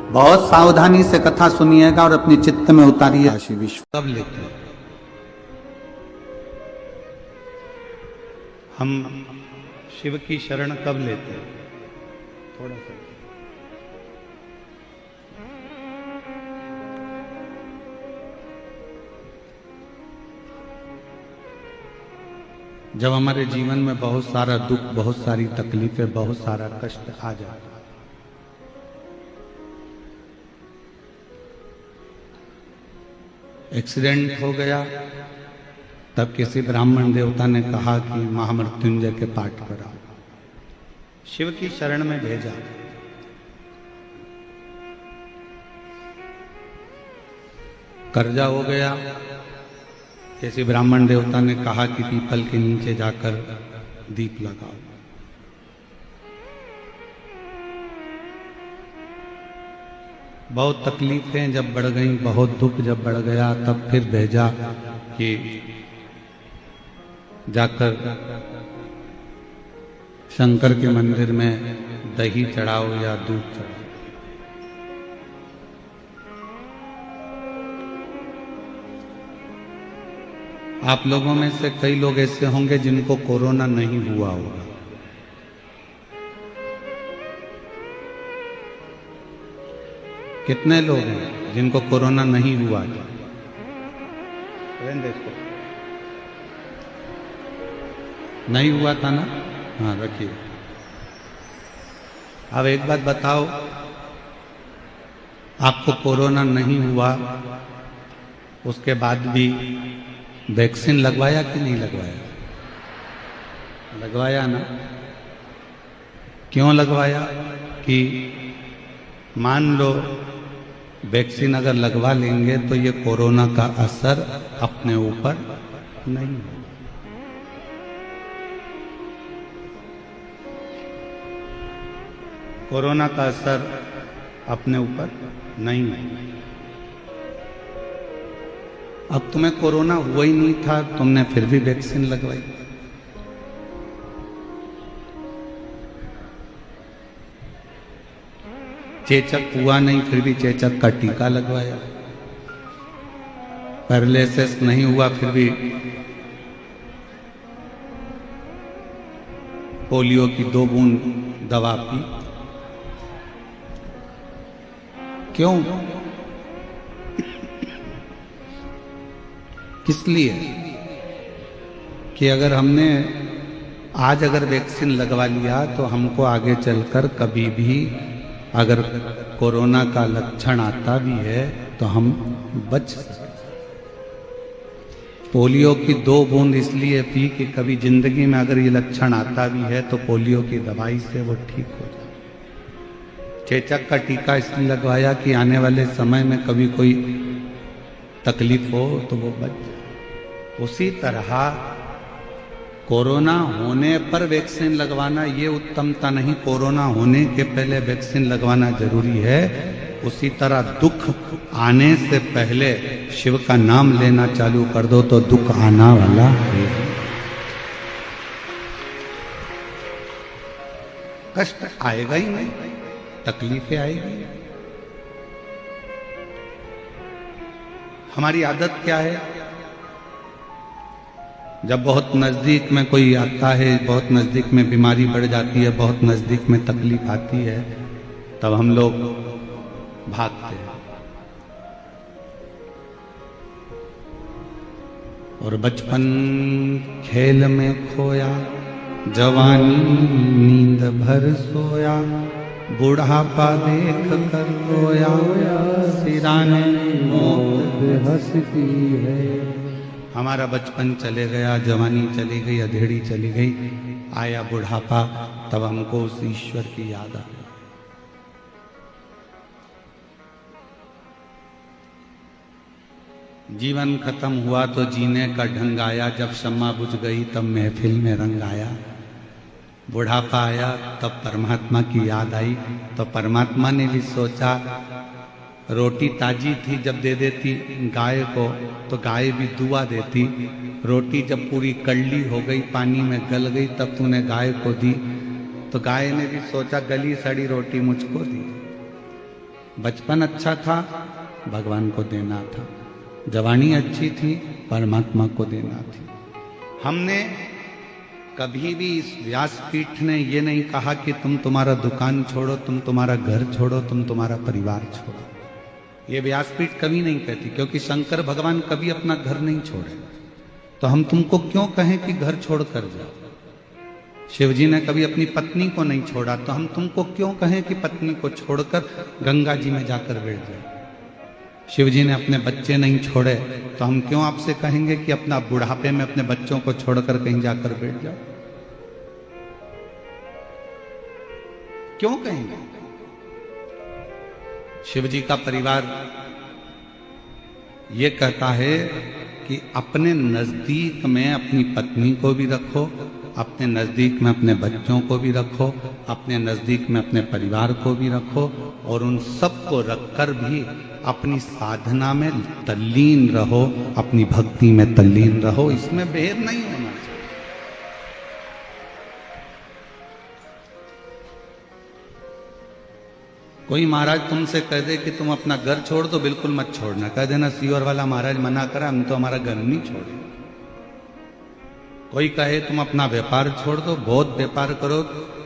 बहुत सावधानी से कथा सुनिएगा और अपने चित्त में उतारिए। काशी विश्व कब लेते हैं हम शिव की शरण, कब लेते हैं? थोड़ा सा जब हमारे जीवन में बहुत सारा दुख, बहुत सारी तकलीफें, बहुत सारा कष्ट आ जाता है। एक्सीडेंट हो गया, तब किसी ब्राह्मण देवता ने कहा कि महामृत्युंजय के पाठ कराओ, शिव की शरण में भेजा। कर्जा हो गया, किसी ब्राह्मण देवता ने कहा कि पीपल के नीचे जाकर दीप लगाओ। बहुत तकलीफें जब बढ़ गई, बहुत दुख जब बढ़ गया, तब फिर भेजा कि जाकर शंकर के मंदिर में दही चढ़ाओ या दूध चढ़ाओ। आप लोगों में से कई लोग ऐसे होंगे जिनको कोरोना नहीं हुआ होगा। कितने लोग हैं जिनको कोरोना नहीं हुआ? नहीं हुआ था ना? हाँ, रखिए। अब एक बात बताओ, आपको कोरोना नहीं हुआ, उसके बाद भी वैक्सीन लगवाया कि नहीं लगवाया? लगवाया ना? क्यों लगवाया? कि मान लो वैक्सीन अगर लगवा लेंगे तो ये कोरोना का असर अपने ऊपर नहीं होगा। कोरोना का असर अपने ऊपर नहीं होगा। अब तुम्हें कोरोना हुआ ही नहीं था, तुमने फिर भी वैक्सीन लगवाई। चेचक हुआ नहीं, फिर भी चेचक का टीका लगवाया। पैरालिसिस नहीं हुआ, फिर भी पोलियो की 2 बूंद दवा पी। क्यों? किस लिए? कि अगर हमने आज अगर वैक्सीन लगवा लिया तो हमको आगे चलकर कभी भी अगर कोरोना का लक्षण आता भी है तो हम बच सकते। पोलियो की 2 बूंद इसलिए पी कि कभी जिंदगी में अगर ये लक्षण आता भी है तो पोलियो की दवाई से वो ठीक हो जाए। चेचक का टीका इसलिए लगवाया कि आने वाले समय में कभी कोई तकलीफ हो तो वो बच जाए। उसी तरह कोरोना होने पर वैक्सीन लगवाना ये उत्तमता नहीं, कोरोना होने के पहले वैक्सीन लगवाना जरूरी है। उसी तरह दुख आने से पहले शिव का नाम लेना चालू कर दो तो दुख आना वाला है। कष्ट आएगा ही नहीं, तकलीफें आएगी। हमारी आदत क्या है? जब बहुत नजदीक में कोई आता है, बहुत नजदीक में बीमारी बढ़ जाती है, बहुत नजदीक में तकलीफ आती है, तब हम लोग भागते हैं। और बचपन खेल में खोया, जवानी नींद भर सोया, बुढ़ापा देख कर रोया, सिराने मौत हंसती है। हमारा बचपन चले गया, जवानी चली गई, अधेड़ी चली गई, आया बुढ़ापा, तब हमको उस ईश्वर की याद आ गई। जीवन खत्म हुआ तो जीने का ढंग आया, जब शम्मा बुझ गई तब महफिल में रंग आया। बुढ़ापा आया तब परमात्मा की याद आई, तो परमात्मा ने भी सोचा, रोटी ताजी थी जब दे देती गाय को तो गाय भी दुआ देती। रोटी जब पूरी कड़ली हो गई, पानी में गल गई, तब तूने गाय को दी, तो गाय ने भी सोचा गली सड़ी रोटी मुझको दी। बचपन अच्छा था, भगवान को देना था। जवानी अच्छी थी, परमात्मा को देना थी। हमने कभी भी इस व्यासपीठ ने ये नहीं कहा कि तुम तुम्हारा दुकान छोड़ो, तुम तुम्हारा घर छोड़ो, तुम तुम्हारा परिवार छोड़ो। ये व्यासपीठ कभी नहीं कहती, क्योंकि शंकर भगवान कभी अपना घर नहीं छोड़े। तो हम तुमको क्यों कहें कि घर छोड़ कर जाओ? शिव जी ने कभी अपनी पत्नी को नहीं छोड़ा, तो हम तुमको क्यों कहें कि पत्नी को छोड़कर गंगा जी में जाकर बैठ जाओ? शिव जी ने अपने बच्चे नहीं छोड़े, तो हम क्यों आपसे कहेंगे कि अपना बुढ़ापे में अपने बच्चों को छोड़कर कहीं जाकर बैठ जाओ? क्यों कहेंगे? शिव जी का परिवार ये कहता है कि अपने नजदीक में अपनी पत्नी को भी रखो, अपने नजदीक में अपने बच्चों को भी रखो, अपने नजदीक में अपने परिवार को भी रखो, और उन सबको रखकर भी अपनी साधना में तल्लीन रहो, अपनी भक्ति में तल्लीन रहो। इसमें भेद नहीं होना चाहिए। कोई महाराज तुमसे कह दे कि तुम अपना घर छोड़ दो, बिल्कुल मत छोड़ना। कह देना सीवर वाला महाराज मना करा, हम तो हमारा घर नहीं छोड़ेंगे। कोई कहे तुम अपना व्यापार छोड़ दो, बहुत व्यापार करो,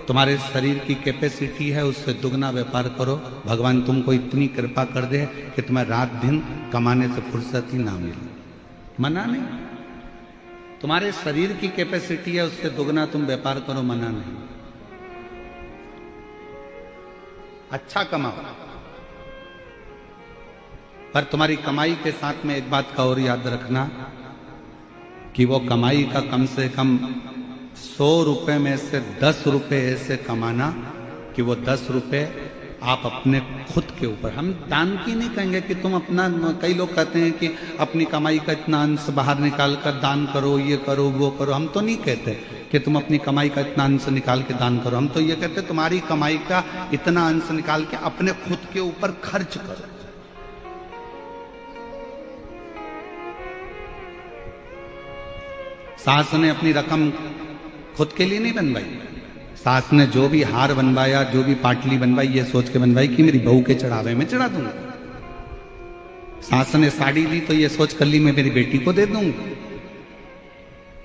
तुम्हारे शरीर की कैपेसिटी है उससे दुगना व्यापार करो, भगवान तुमको इतनी कृपा कर दे कि तुम्हें रात दिन कमाने से फुर्सत ही ना मिले। मना नहीं। तुम्हारे शरीर की कैपेसिटी है उससे दुगना तुम व्यापार करो, मना नहीं। अच्छा कमाओ, पर तुम्हारी कमाई के साथ में एक बात का और याद रखना कि वो कमाई का कम से कम 100 रुपए में से 10 रुपए ऐसे कमाना कि वो 10 रुपए आप अपने खुद के ऊपर, हम दान की नहीं कहेंगे कि तुम अपना, कई लोग कहते हैं कि अपनी कमाई का इतना अंश बाहर निकाल कर दान करो, ये करो वो करो। हम तो नहीं कहते कि तुम अपनी कमाई का इतना अंश निकाल के दान करो, हम तो ये कहते तुम्हारी कमाई का इतना अंश निकाल के अपने खुद के ऊपर खर्च करो। सास ने अपनी रकम खुद के लिए नहीं बनवाई, सास ने जो भी हार बनवाया, जो भी पाटली बनवाई, ये सोच के बनवाई कि मेरी बहू के चढ़ावे में चढ़ा दूंगा। सास ने साड़ी ली तो ये सोच कर ली मैं मेरी बेटी को दे दूंगी।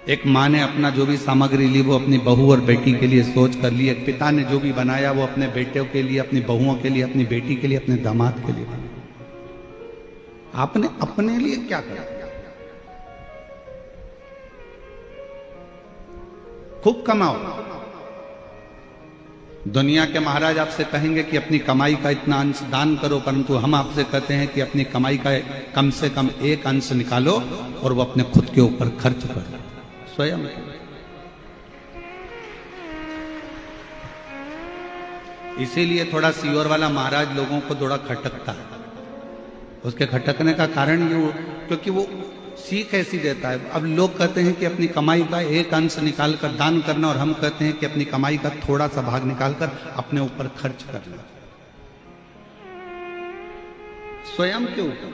एक माँ ने अपना जो भी सामग्री ली वो अपनी बहू और बेटी के लिए सोच कर ली। एक पिता ने जो भी बनाया वो अपने बेटों के लिए, अपनी बहुओं के लिए, अपनी बेटी के लिए, अपने दामाद के लिए बनाया। आपने अपने लिए क्या करा? खूब कमाओ। दुनिया के महाराज आपसे कहेंगे कि अपनी कमाई का इतना अंश दान करो, परंतु हम आपसे कहते हैं कि अपनी कमाई का कम से कम एक अंश निकालो और वो अपने खुद के ऊपर खर्च करो, स्वयं। इसीलिए थोड़ा सीवर वाला महाराज लोगों को थोड़ा खटकता है। उसके खटकने का कारण ये क्योंकि वो सीख ऐसी देता है। अब लोग कहते हैं कि अपनी कमाई का एक अंश निकालकर दान करना, और हम कहते हैं कि अपनी कमाई का थोड़ा सा भाग निकालकर अपने ऊपर खर्च करना, स्वयं के ऊपर।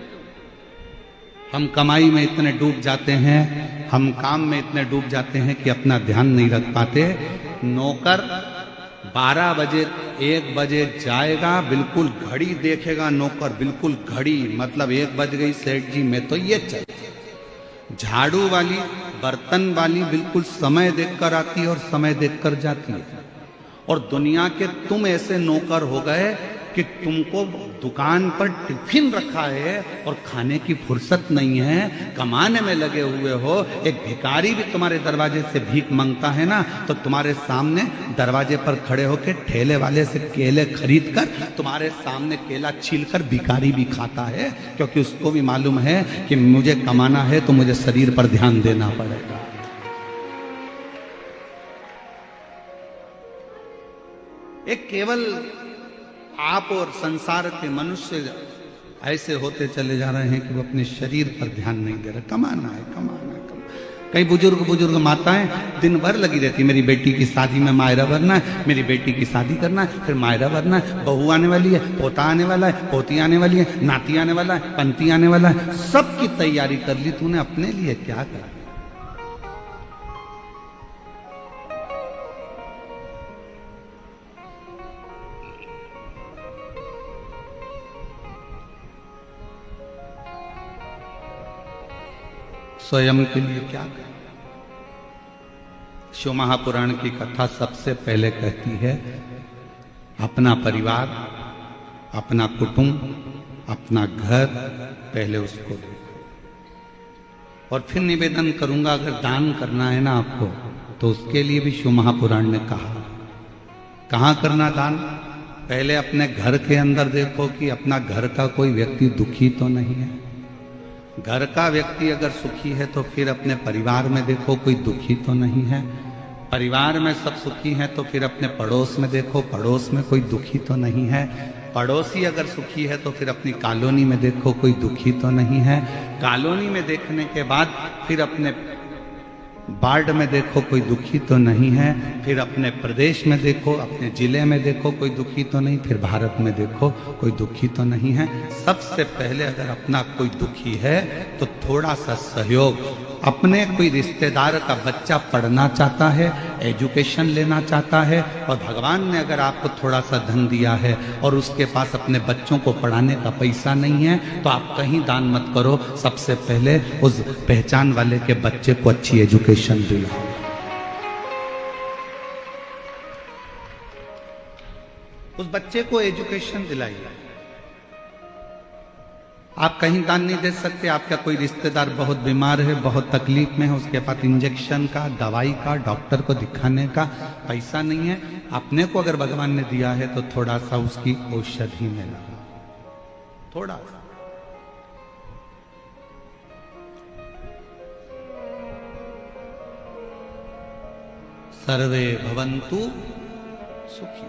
हम कमाई में इतने डूब जाते हैं, हम काम में इतने डूब जाते हैं कि अपना ध्यान नहीं रख पाते। नौकर 12 बजे 1 बजे जाएगा, बिल्कुल घड़ी देखेगा नौकर, बिल्कुल घड़ी, मतलब 1 बज गई सेठ जी मैं तो ये चल। झाड़ू वाली, बर्तन वाली बिल्कुल समय देखकर आती है और समय देखकर जाती है। और दुनिया के तुम ऐसे नौकर हो गए कि तुमको दुकान पर टिफिन रखा है और खाने की फुर्सत नहीं है, कमाने में लगे हुए हो। एक भिखारी भी तुम्हारे दरवाजे से भीख मांगता है ना, तो तुम्हारे सामने दरवाजे पर खड़े होकर ठेले वाले से केले खरीद कर तुम्हारे सामने केला छीलकर भिखारी भी खाता है, क्योंकि उसको भी मालूम है कि मुझे कमाना है तो मुझे शरीर पर ध्यान देना पड़ेगा। एक केवल आप और संसार के मनुष्य ऐसे होते चले जा रहे हैं कि वो अपने शरीर पर ध्यान नहीं दे रहे। कमाना है, कमाना है, कमाना। कई बुजुर्ग माताएं दिन भर लगी रहती, मेरी बेटी की शादी में मायरा भरना है, मेरी बेटी की शादी करना है, फिर मायरा भरना है, बहू आने वाली है, पोता आने वाला है, पोती आने वाली है, नाती आने वाला है, पंती आने वाला है, सबकी तैयारी कर ली। तूने अपने लिए क्या करा? स्वयं के लिए क्या करें। शिव महापुराण की कथा सबसे पहले कहती है अपना परिवार, अपना कुटुंब, अपना घर पहले उसको देखो। और फिर निवेदन करूंगा अगर दान करना है ना आपको तो उसके लिए भी शिव महापुराण ने कहा। कहां करना दान? पहले अपने घर के अंदर देखो कि अपना घर का कोई व्यक्ति दुखी तो नहीं है। घर का व्यक्ति अगर सुखी है तो फिर अपने परिवार में देखो कोई दुखी तो नहीं है। परिवार में सब सुखी हैं तो फिर अपने पड़ोस में देखो, पड़ोस में कोई दुखी तो नहीं है। पड़ोसी अगर सुखी है तो फिर अपनी कॉलोनी में देखो कोई दुखी तो नहीं है। कॉलोनी में देखने के बाद फिर अपने वार्ड में देखो कोई दुखी तो नहीं है। फिर अपने प्रदेश में देखो, अपने जिले में देखो कोई दुखी तो नहीं। फिर भारत में देखो कोई दुखी तो नहीं है। सबसे पहले अगर अपना कोई दुखी है तो थोड़ा सा सहयोग। अपने कोई रिश्तेदार का बच्चा पढ़ना चाहता है, एजुकेशन लेना चाहता है और भगवान ने अगर आपको थोड़ा सा धन दिया है और उसके पास अपने बच्चों को पढ़ाने का पैसा नहीं है तो आप कहीं दान मत करो। सबसे पहले उस पहचान वाले के बच्चे को अच्छी एजुकेशन दिलाओ। उस बच्चे को एजुकेशन दिलाइए। आप कहीं दान नहीं दे सकते। आपका कोई रिश्तेदार बहुत बीमार है, बहुत तकलीफ में है, उसके पास इंजेक्शन का, दवाई का, डॉक्टर को दिखाने का पैसा नहीं है। अपने को अगर भगवान ने दिया है तो थोड़ा सा उसकी औषधि में लगा, थोड़ा सा। सर्वे भवन्तु सुखी।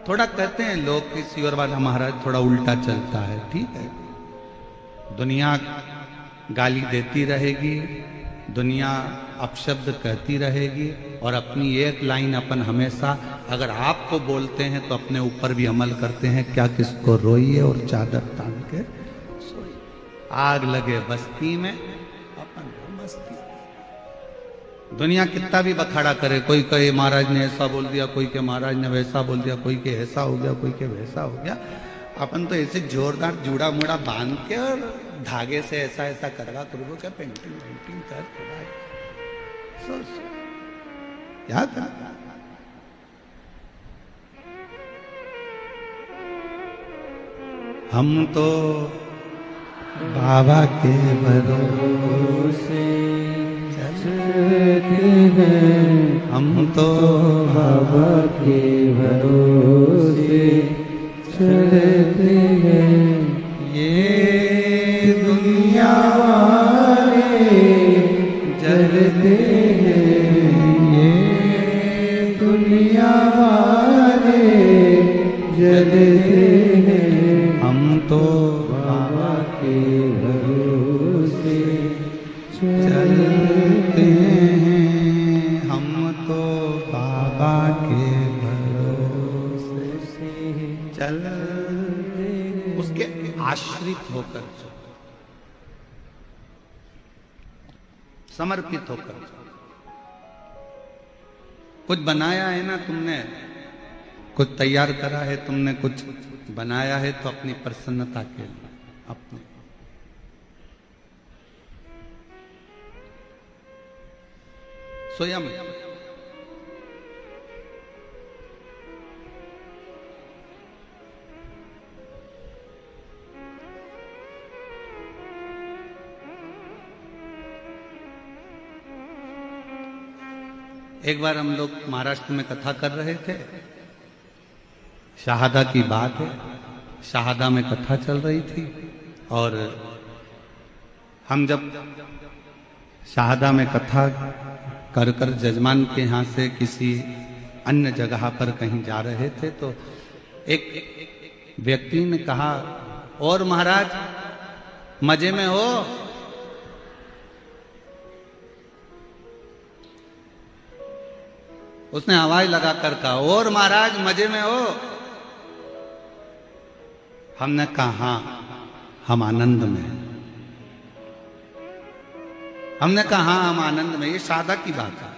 थोड़ा कहते हैं लोग कि ईश्वर वाला महाराज थोड़ा उल्टा चलता है। ठीक है, दुनिया गाली देती रहेगी, दुनिया अपशब्द कहती रहेगी और अपनी एक लाइन अपन हमेशा अगर आपको बोलते हैं तो अपने ऊपर भी अमल करते हैं। क्या किसको रोइए और चादर तान के सोइए। आग लगे बस्ती में अपन मस्ती। दुनिया कितना भी बखाड़ा करे, कोई कहे महाराज ने ऐसा बोल दिया, कोई के महाराज ने वैसा बोल दिया, कोई के ऐसा हो गया, कोई के वैसा हो गया। अपन तो ऐसे जोरदार जूड़ा मुड़ा बांध के और धागे से ऐसा ऐसा करवा करवो क्या पेंटिंग पेंटिंग कर याद है। हम तो बाबा के भरोसे चलते हैं, हम तो बाबा के भरोसे चलते हैं। ये दुनिया वाले जलते हैं, ये दुनिया वाले जलते हैं। हम तो बाबा के भरोसे चलते हैं, हम तो बाबा के भरोसे चल उसके आश्रित होकर, समर्पित होकर। कुछ बनाया है ना तुमने, कुछ तैयार करा है तुमने, कुछ बनाया है तो अपनी प्रसन्नता के लिए अपने स्वयं। एक बार हम लोग महाराष्ट्र में कथा कर रहे थे, शहादा की बात है। शहादा में कथा चल रही थी और हम जब शहादा में कथा कर कर जजमान के यहाँ से किसी अन्य जगह पर कहीं जा रहे थे तो एक व्यक्ति ने कहा, और महाराज मजे में हो? उसने आवाज लगाकर कहा, और महाराज मजे में हो? हमने कहा हाँ हम आनंद में हैं। हमने कहा हाँ हम आनंद में, ये सादा की बात है।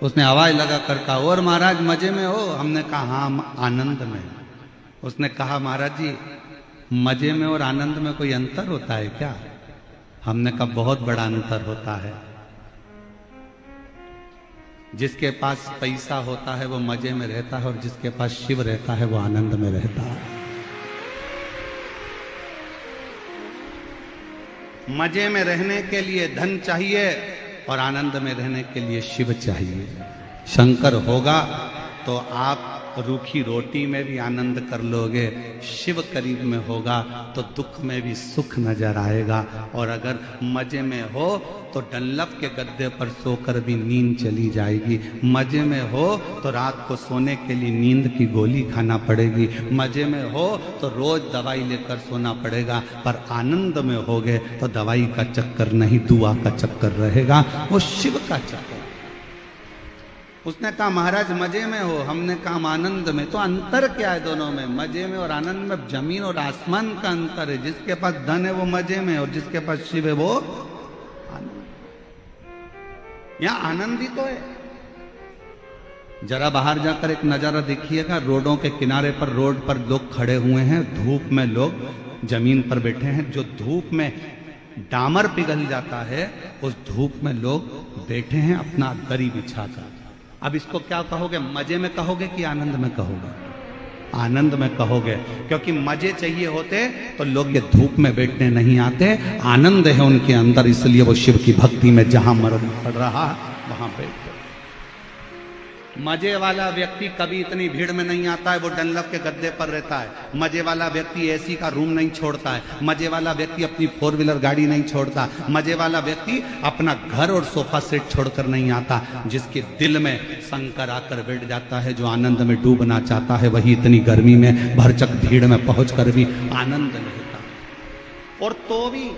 उसने आवाज लगाकर कहा, और महाराज मजे में हो? हमने कहा हाँ हम आनंद में हैं। उसने कहा, महाराज जी मजे में और आनंद में कोई अंतर होता है क्या? हमने कहा बहुत बड़ा अंतर होता है। जिसके पास पैसा होता है वो मजे में रहता है और जिसके पास शिव रहता है वो आनंद में रहता है। मजे में रहने के लिए धन चाहिए और आनंद में रहने के लिए शिव चाहिए। शंकर होगा तो आप रूखी रोटी में भी आनंद कर लोगे, शिव करीब में होगा तो दुख में भी सुख नजर आएगा। और अगर मजे में हो तो डल्लफ के गद्दे पर सोकर भी नींद चली जाएगी। मजे में हो तो रात को सोने के लिए नींद की गोली खाना पड़ेगी। मजे में हो तो रोज दवाई लेकर सोना पड़ेगा। पर आनंद में होगे तो दवाई का चक्कर नहीं, दुआ का चक्कर रहेगा, वो शिव का चक्कर। उसने कहा महाराज मजे में हो, हमने कहा आनंद में। तो अंतर क्या है दोनों में? मजे में और आनंद में जमीन और आसमान का अंतर है। जिसके पास धन है वो मजे में और जिसके पास शिव है वो आनंद। यहां आनंद ही तो है। जरा बाहर जाकर एक नजारा देखिएगा, रोडों के किनारे पर, रोड पर लोग खड़े हुए हैं, धूप में लोग जमीन पर बैठे हैं। जो धूप में डामर पिघल जाता है उस धूप में लोग बैठे हैं अपना दरी बिछाकर। अब इसको क्या कहोगे? मजे में कहोगे कि आनंद में कहोगे? आनंद में कहोगे, क्योंकि मजे चाहिए होते तो लोग ये धूप में बैठने नहीं आते। आनंद है उनके अंदर, इसलिए वो शिव की भक्ति में जहां मर्द पड़ रहा वहां बैठ। मजे वाला व्यक्ति कभी इतनी भीड़ में नहीं आता है, वो डनलप के गद्दे पर रहता है। मजे वाला व्यक्ति एसी का रूम नहीं छोड़ता है। मजे वाला व्यक्ति अपनी 4 व्हीलर गाड़ी नहीं छोड़ता। मजे वाला व्यक्ति अपना घर और सोफा सेट छोड़कर नहीं आता। जिसके दिल में शंकर आकर बैठ जाता है, जो आनंद में डूबना चाहता है, वही इतनी गर्मी में भरचक भीड़ में पहुंचकर भी आनंद लेता। और तो भी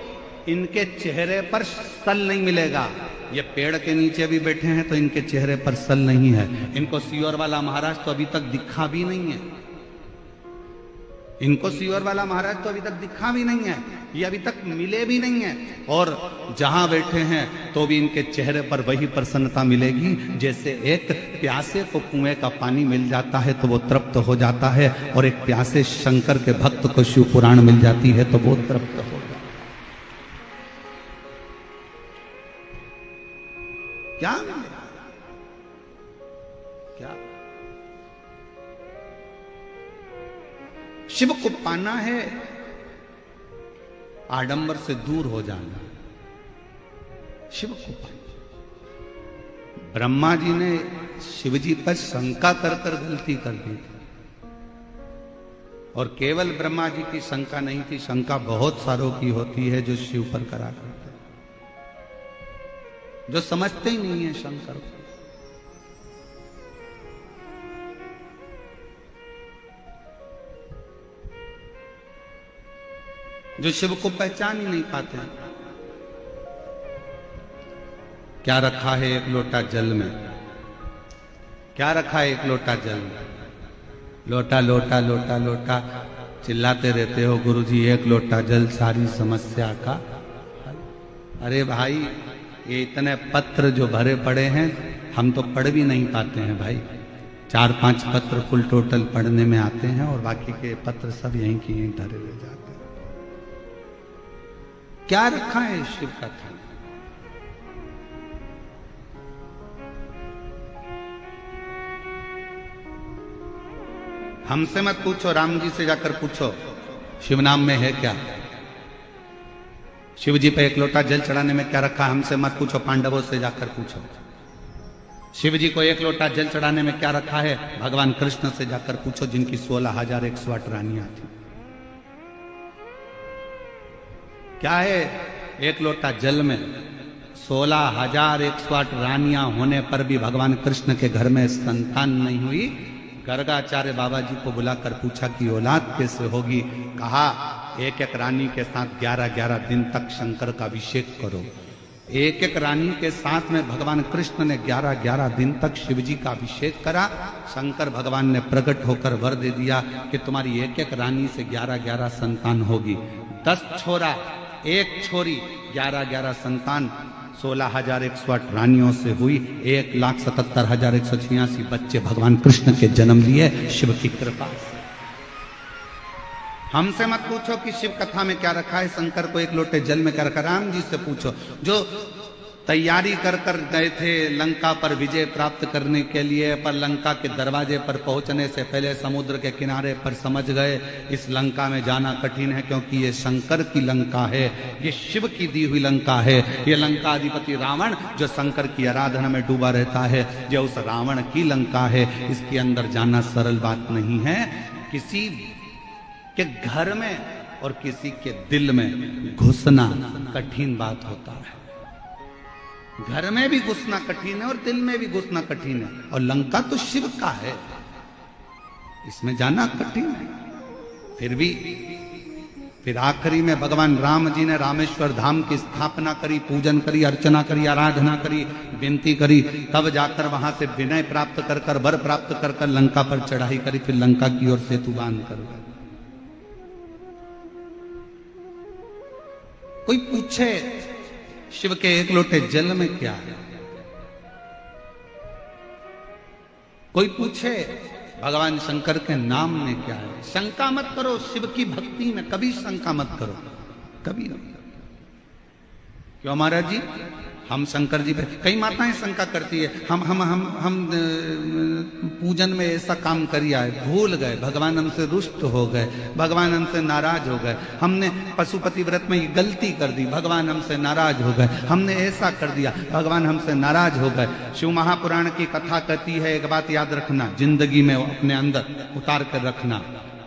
इनके चेहरे पर सल नहीं मिलेगा। ये पेड़ के नीचे भी बैठे हैं तो इनके चेहरे पर सल नहीं है। इनको सीहोर वाला महाराज तो अभी तक दिखा भी नहीं है। इनको सीहोर वाला महाराज तो अभी तक दिखा भी नहीं है, ये अभी तक मिले भी नहीं है। और जहां बैठे हैं तो भी इनके चेहरे पर वही प्रसन्नता मिलेगी जैसे एक प्यासे को कुएं का पानी मिल जाता है तो वो तृप्त हो जाता है, और एक प्यासे शंकर के भक्त को शिव पुराण मिल जाती है तो वो तृप्त हो जाता है। क्या मिलेगा? क्या? शिव को पाना है, आडंबर से दूर हो जाना। शिव को पाना। ब्रह्मा जी ने शिव जी पर शंका कर कर गलती कर दी थी, और केवल ब्रह्मा जी की शंका नहीं थी, शंका बहुत सारों की होती है जो शिव पर करा करते, जो समझते ही नहीं है शंकर को। जो शिव को पहचान ही नहीं पाते। क्या रखा है एक लोटा जल में? क्या रखा है एक लोटा जल में? लोटा लोटा लोटा लोटा चिल्लाते रहते हो गुरुजी, एक लोटा जल सारी समस्या का। अरे भाई, ये इतने पत्र जो भरे पड़े हैं हम तो पढ़ भी नहीं पाते हैं भाई। 4-5 पत्र फुल टोटल पढ़ने में आते हैं और बाकी के पत्र सब यहीं की यहीं धरे रह जाते हैं। क्या रखा है शिव का था? हमसे मत पूछो, राम जी से जाकर पूछो शिव नाम में है क्या। शिव जी पे एक लोटा जल चढ़ाने में क्या रखा? हमसे मत पूछो, पांडवों से जाकर पूछो। शिव जी को एक लोटा जल चढ़ाने में क्या रखा है? भगवान कृष्ण से जाकर पूछो, जिनकी 16,108 रानियां थी। क्या है एक लोटा जल में? 16,108 रानियां होने पर भी भगवान कृष्ण के घर में संतान नहीं हुई। गर्गाचार्य बाबा जी को बुलाकर पूछा कि औलाद कैसे होगी? कहा एक एक रानी के साथ 11-11 दिन तक शंकर का अभिषेक करो। एक एक रानी के साथ में भगवान कृष्ण ने 11-11 दिन तक शिव जी का अभिषेक करा। शंकर भगवान ने प्रकट होकर वर दे दिया कि तुम्हारी एक एक रानी से 11-11 संतान होगी। 10 छोरा 1 छोरी, 11-11 संतान। 16,108 रानियों से हुई 1,77,186 बच्चे भगवान कृष्ण के जन्म लिए शिव की कृपा से। हमसे मत पूछो कि शिव कथा में क्या रखा है, शंकर को एक लोटे जल में क्या रखा, राम जी से पूछो जो तैयारी कर कर गए थे लंका पर विजय प्राप्त करने के लिए, पर लंका के दरवाजे पर पहुंचने से पहले समुद्र के किनारे पर समझ गए इस लंका में जाना कठिन है, क्योंकि ये शंकर की लंका है, ये शिव की दी हुई लंका है। ये लंका अधिपति रावण जो शंकर की आराधना में डूबा रहता है, जो उस रावण की लंका है, इसके अंदर जाना सरल बात नहीं है। किसी के घर में और किसी के दिल में घुसना कठिन बात होता है। घर में भी घुसना कठिन है और दिल में भी घुसना कठिन है, और लंका तो शिव का है, इसमें जाना कठिन है। फिर आखिरी में भगवान राम जी ने रामेश्वर धाम की स्थापना करी, पूजन करी, अर्चना करी, आराधना करी, विनती करी, तब जाकर वहां से विनय प्राप्त कर कर, वर प्राप्त कर कर लंका पर चढ़ाई करी, फिर लंका की ओर सेतु बांध कर। कोई पूछे शिव के एक लोटे जल में क्या है, कोई पूछे भगवान शंकर के नाम में क्या है, शंका मत करो। शिव की भक्ति में कभी शंका मत करो, कभी नहीं। क्यों महाराज जी, हम शंकर जी पे, कई माताएं शंका करती है, हम पूजन में ऐसा काम करिया है, भूल गए, भगवान हमसे रुष्ट हो गए, भगवान हमसे नाराज हो गए, हमने पशुपति व्रत में ये गलती कर दी, भगवान हमसे नाराज हो गए, हमने ऐसा कर दिया, भगवान हमसे नाराज हो गए। शिव महापुराण की कथा कहती है, एक बात याद रखना, जिंदगी में अपने अंदर उतार कर रखना,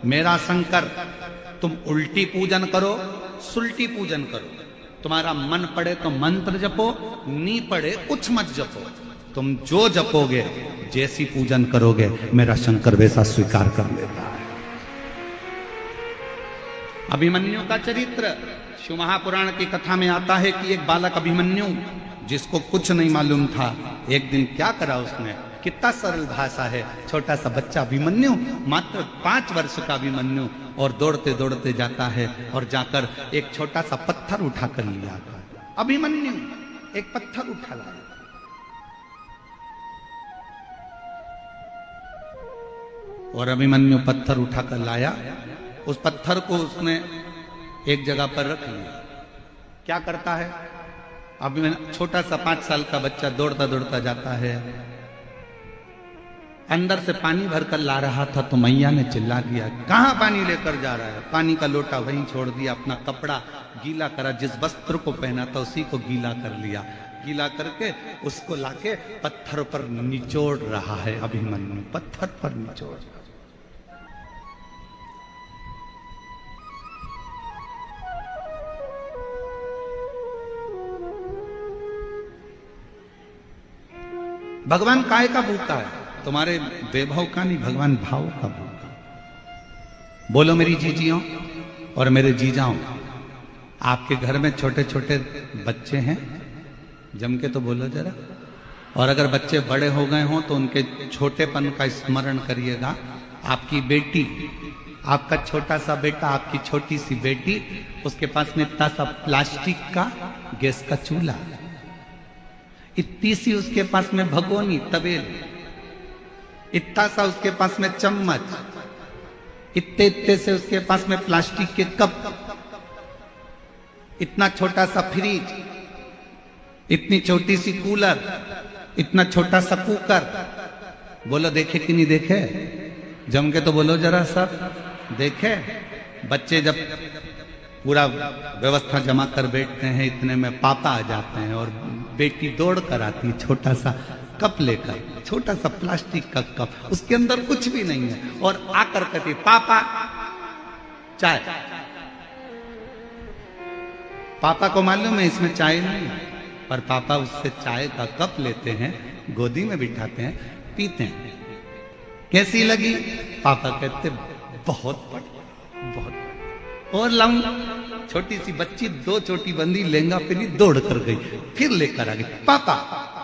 मेरा शंकर, तुम उल्टी पूजन करो, सुल्टी पूजन करो, तुम्हारा मन पड़े तो मंत्र जपो, नी पड़े कुछ मत जपो, तुम जो जपोगे, जैसी पूजन करोगे, मेरा शंकर वैसा स्वीकार कर लेता है। अभिमन्यु का चरित्र शिव महापुराण की कथा में आता है कि एक बालक अभिमन्यु, जिसको कुछ नहीं मालूम था, एक दिन क्या करा उसने, कितना सरल भाषा है, छोटा सा बच्चा अभिमन्यु, मात्र 5 वर्ष का अभिमन्यु, और दौड़ते दौड़ते जाता है और जाकर एक छोटा सा पत्थर उठा कर लिया। अभिमन्यु एक पत्थर उठा लाया, और अभिमन्यु पत्थर उठाकर लाया, उस पत्थर को उसने एक जगह पर रख लिया। क्या करता है अभिमन्यु, छोटा सा 5 साल का बच्चा दौड़ता दौड़ता जाता है, अंदर से पानी भरकर ला रहा था, तो मैया ने चिल्ला दिया, कहां पानी लेकर जा रहा है? पानी का लोटा वहीं छोड़ दिया, अपना कपड़ा गीला करा, जिस वस्त्र को पहना था उसी को गीला कर लिया, गीला करके उसको लाके पत्थर पर निचोड़ रहा है अभिमन्यु, पत्थर पर निचोड़। भगवान काय का भूखा है, तुम्हारे वैभव का नहीं, भगवान भाव का भूखा। बोलो मेरी जीजियों और मेरे जीजाओं, आपके घर में छोटे छोटे बच्चे हैं, जम के तो बोलो जरा। और अगर बच्चे बड़े हो गए हों तो उनके छोटेपन का स्मरण करिएगा। आपकी बेटी, आपका छोटा सा बेटा, आपकी छोटी सी बेटी, उसके पास में इतना सा प्लास्टिक का गैस का चूल्हा, इतनी सी उसके पास में भगोनी तबेल, इतना सा उसके पास में चम्मच, इतने इतने से उसके पास में प्लास्टिक के कप, इतना छोटा सा फ्रिज, इतनी छोटी सी कूलर, इतना छोटा सा कुकर। बोलो देखे कि नहीं देखे? जम के तो बोलो जरा सब देखे। बच्चे जब पूरा व्यवस्था जमा कर बैठते हैं, इतने में पापा आ जाते हैं और बेटी दौड़ कर आती है छोटा सा कप लेकर, छोटा सा प्लास्टिक का कप, उसके अंदर कुछ भी नहीं है, और आकर कहती पापा चाय। पापा को मालूम है इसमें चाय नहीं है, पर पापा उससे चाय का कप लेते हैं, गोदी में बिठाते हैं, पीते हैं। कैसी लगी? पापा कहते बहुत बढ़िया, बहुत बढ़िया। और लाऊं, छोटी सी बच्ची 2 चोटी बंदी लहंगा पहनी दौड़ कर गई, फिर लेकर आ गई। पापा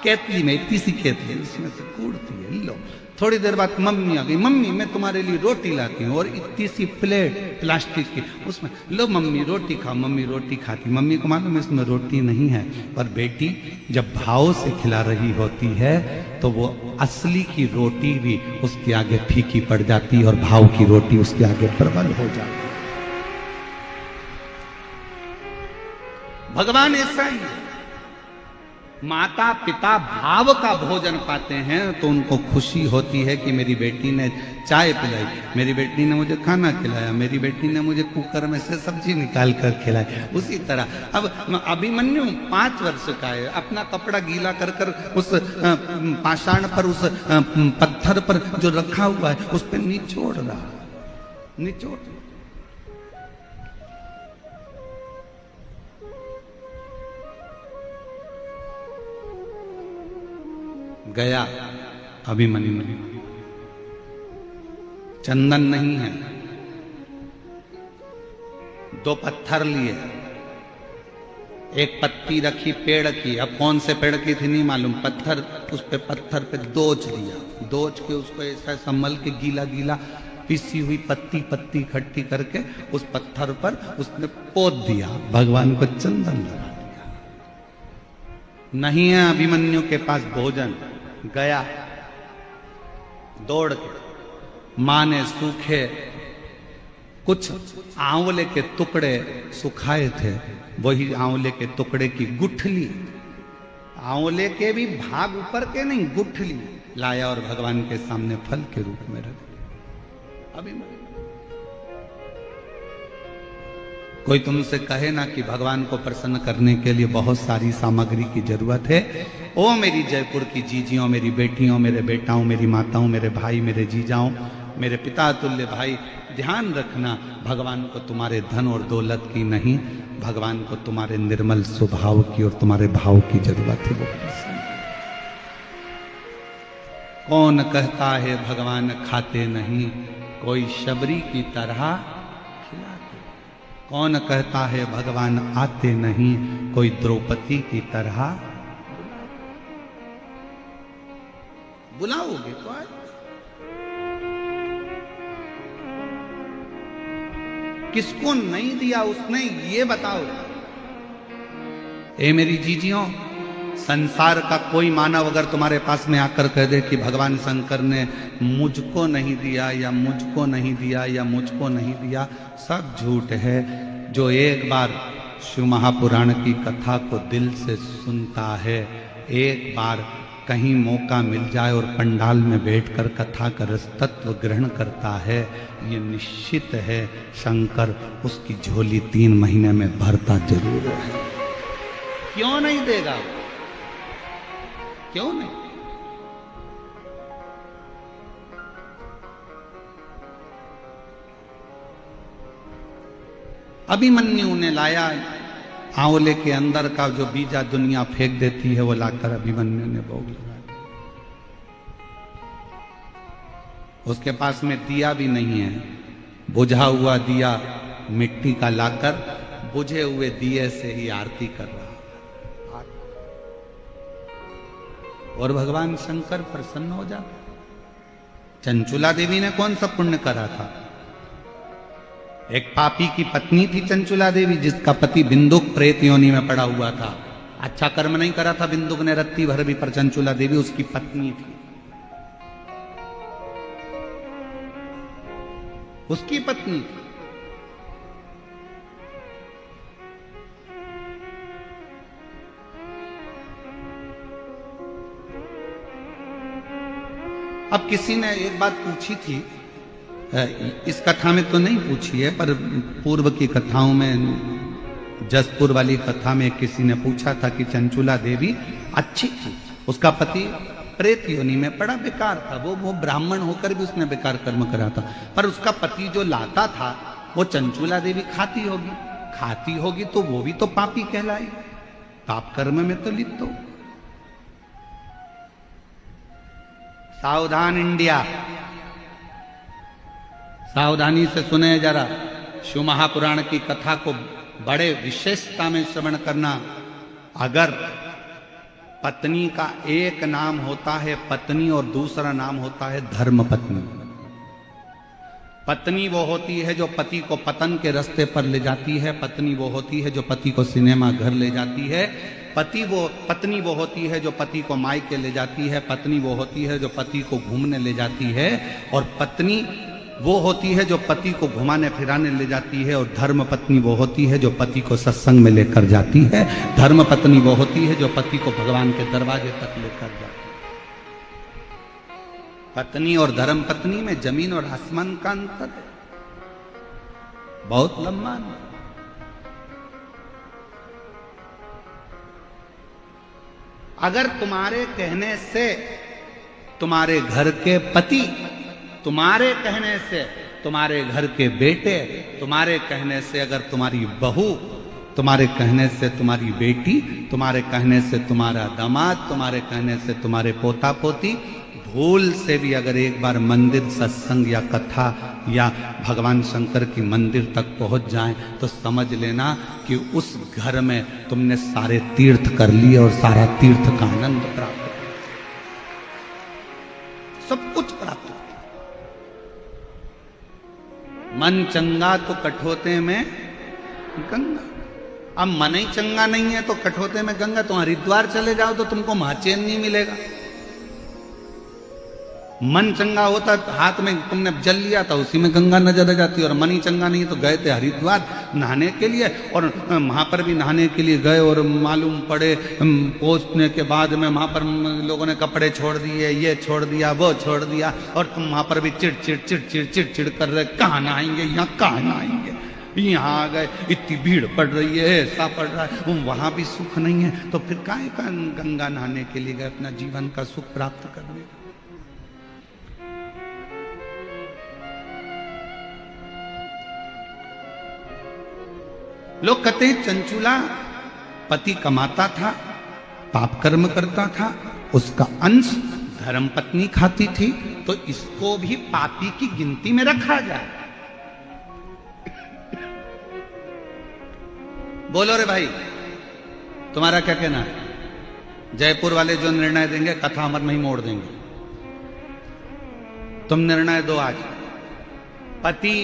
केतली में इतनी सी केतली, उसमें से कूड़ती है, लो। थोड़ी देर बाद मम्मी आ गई, मम्मी मैं तुम्हारे लिए रोटी लाती हूँ, और इतनी सी प्लेट प्लास्टिक की, उसमें लो मम्मी रोटी खाओ। मम्मी रोटी खाती, मम्मी को मालूम इसमें रोटी नहीं है, पर बेटी जब भाव से खिला रही होती है तो वो असली की रोटी भी उसके आगे फीकी पड़ जाती है और भाव की रोटी उसके आगे प्रबल हो जाती है। भगवान ऐसा ही है। माता पिता भाव का भोजन पाते हैं तो उनको खुशी होती है कि मेरी बेटी ने चाय पिलाई, मेरी बेटी ने मुझे खाना खिलाया, मेरी बेटी ने मुझे कुकर में से सब्जी निकाल कर खिलाई। उसी तरह अब अभिमन्यु 5 वर्ष का है, अपना कपड़ा गीला कर कर उस पाषाण पर, उस पत्थर पर जो रखा हुआ है उस पर निचोड़ रहा, निचोड़। गया अभिमन्यु, चंदन नहीं है, 2 पत्थर लिए, एक पत्ती रखी पेड़ की, अब कौन से पेड़ की थी नहीं मालूम, पत्थर, उस पे पत्थर पे दोच दिया, दोच के उसको ऐसा संभल के गीला गीला पिसी हुई पत्ती पत्ती इकट्ठी करके उस पत्थर पर उसने पोत दिया, भगवान को चंदन लगा दिया। नहीं है अभिमन्यु के पास भोजन, गया दौड़ के, मां ने सूखे कुछ आंवले के टुकड़े सुखाए थे, वही आंवले के टुकड़े की गुठली, आंवले के भी भाग ऊपर के नहीं, गुठली लाया और भगवान के सामने फल के रूप में रख दिया। अभिमन्यु कोई तुमसे कहे ना कि भगवान को प्रसन्न करने के लिए बहुत सारी सामग्री की जरूरत है, ओ मेरी जयपुर की जीजियों, मेरी बेटियों, मेरे बेटाओं, मेरी माताओं, मेरे भाई, मेरे जीजाओं, मेरे पिता तुल्य भाई, ध्यान रखना भगवान को तुम्हारे धन और दौलत की नहीं, भगवान को तुम्हारे निर्मल स्वभाव की और तुम्हारे भाव की जरूरत है। वो प्रसन्न। कौन कहता है भगवान खाते नहीं, कोई शबरी की तरह खिलाते। कौन कहता है भगवान आते नहीं, कोई द्रौपदी की तरह बुलाओगे तो आए। किसको नहीं दिया उसने ये बताओ। ए मेरी जीजियों, संसार का कोई मानव अगर तुम्हारे पास में आकर कह दे कि भगवान शंकर ने मुझको नहीं दिया या मुझको नहीं दिया या मुझको नहीं दिया, सब झूठ है। जो एक बार शिव महापुराण की कथा को दिल से सुनता है, एक बार कहीं मौका मिल जाए और पंडाल में बैठकर कथा का रस तत्व ग्रहण करता है, ये निश्चित है शंकर उसकी झोली 3 महीने में भरता जरूर है। क्यों नहीं देगा? क्यों नहीं? अभिमन्यु ने लाया आंवले के अंदर का जो बीजा दुनिया फेंक देती है, वो लाकर अभिमन्यु ने भोग लगा दिया। उसके पास में दिया भी नहीं है, बुझा हुआ दिया मिट्टी का लाकर बुझे हुए दिए से ही आरती कर रहा। और भगवान शंकर प्रसन्न हो जाते। चंचुला देवी ने कौन सा पुण्य करा था? एक पापी की पत्नी थी चंचुला देवी, जिसका पति बिंदुक प्रेत योनि में पड़ा हुआ था। अच्छा कर्म नहीं करा था बिंदुक ने रत्ती भर भी, पर चंचुला देवी उसकी पत्नी थी, उसकी पत्नी थी। अब किसी ने एक बात पूछी थी, इस कथा में तो नहीं पूछी है, पर पूर्व की कथाओं में, जसपुर वाली कथा में किसी ने पूछा था कि चंचुला देवी अच्छी थी, उसका पति प्रेत योनि में पड़ा बेकार था, वो ब्राह्मण होकर भी उसने बेकार कर्म करा था, पर उसका पति जो लाता था वो चंचुला देवी खाती होगी तो वो भी तो पापी कहलाई, पाप कर्म में तो लिप्त हो। सावधान इंडिया, सावधानी से सुने जरा। शिव महापुराण की कथा को बड़े विशेषता में श्रवण करना। अगर पत्नी का एक नाम होता है पत्नी और दूसरा नाम होता है धर्म पत्नी। पत्नी वो होती है जो पति को पतन के रास्ते पर ले जाती है, पत्नी वो होती है जो पति को सिनेमा घर ले जाती है, पत्नी वो होती है जो पति को मायके ले जाती है, पत्नी वो होती है जो पति को घूमने ले जाती है, और पत्नी वो होती है जो पति को घुमाने फिराने ले जाती है, और धर्म पत्नी वो होती है जो पति को सत्संग में लेकर जाती है। धर्म पत्नी वो होती है जो पति को भगवान के दरवाजे तक लेकर जाती है। पत्नी और धर्म पत्नी में जमीन और आसमान का अंतर है, बहुत लंबा अंतर। अगर तुम्हारे कहने से तुम्हारे घर के पति, तुम्हारे कहने से तुम्हारे घर के बेटे, तुम्हारे कहने से अगर तुम्हारी बहू, तुम्हारे कहने से तुम्हारी बेटी, तुम्हारे कहने से तुम्हारा दामाद, तुम्हारे कहने से तुम्हारे पोता पोती भूल से भी अगर एक बार मंदिर, सत्संग या कथा या भगवान शंकर की मंदिर तक पहुंच जाएं, तो समझ लेना कि उस घर में तुमने सारे तीर्थ कर लिए और सारा तीर्थ का आनंद प्राप्त कर, सब कुछ प्राप्त। मन चंगा तो कठोते में गंगा। अब मन ही चंगा नहीं है तो कठोते में गंगा। तो हरिद्वार चले जाओ तो तुमको महाचैन नहीं मिलेगा। मन चंगा होता, हाथ में तुमने जल लिया था, उसी में गंगा नजर आ जाती। और मन ही चंगा नहीं है तो गए थे हरिद्वार नहाने के लिए, और वहां पर भी नहाने के लिए गए और मालूम पड़े पहुंचने के बाद में वहां पर लोगों ने कपड़े छोड़ दिए, ये छोड़ दिया, वो छोड़ दिया, और तुम वहां पर भी चिड़ कर रहे, कहाँ नहाएंगे, यहाँ कहाँ नहाएंगे, यहाँ आ गए, इतनी भीड़ पड़ रही है, ऐसा पड़ रहा है, वहां भी सुख नहीं है, तो फिर काहे का गंगा नहाने के लिए गए अपना जीवन का सुख प्राप्त करने। लोग कहते हैं चंचुला पति कमाता था, पाप कर्म करता था, उसका अंश धर्म पत्नी खाती थी, तो इसको भी पापी की गिनती में रखा जाए। बोलो रे भाई, तुम्हारा क्या कहना है? जयपुर वाले जो निर्णय देंगे कथा अमर में ही मोड़ देंगे। तुम निर्णय दो आज। पति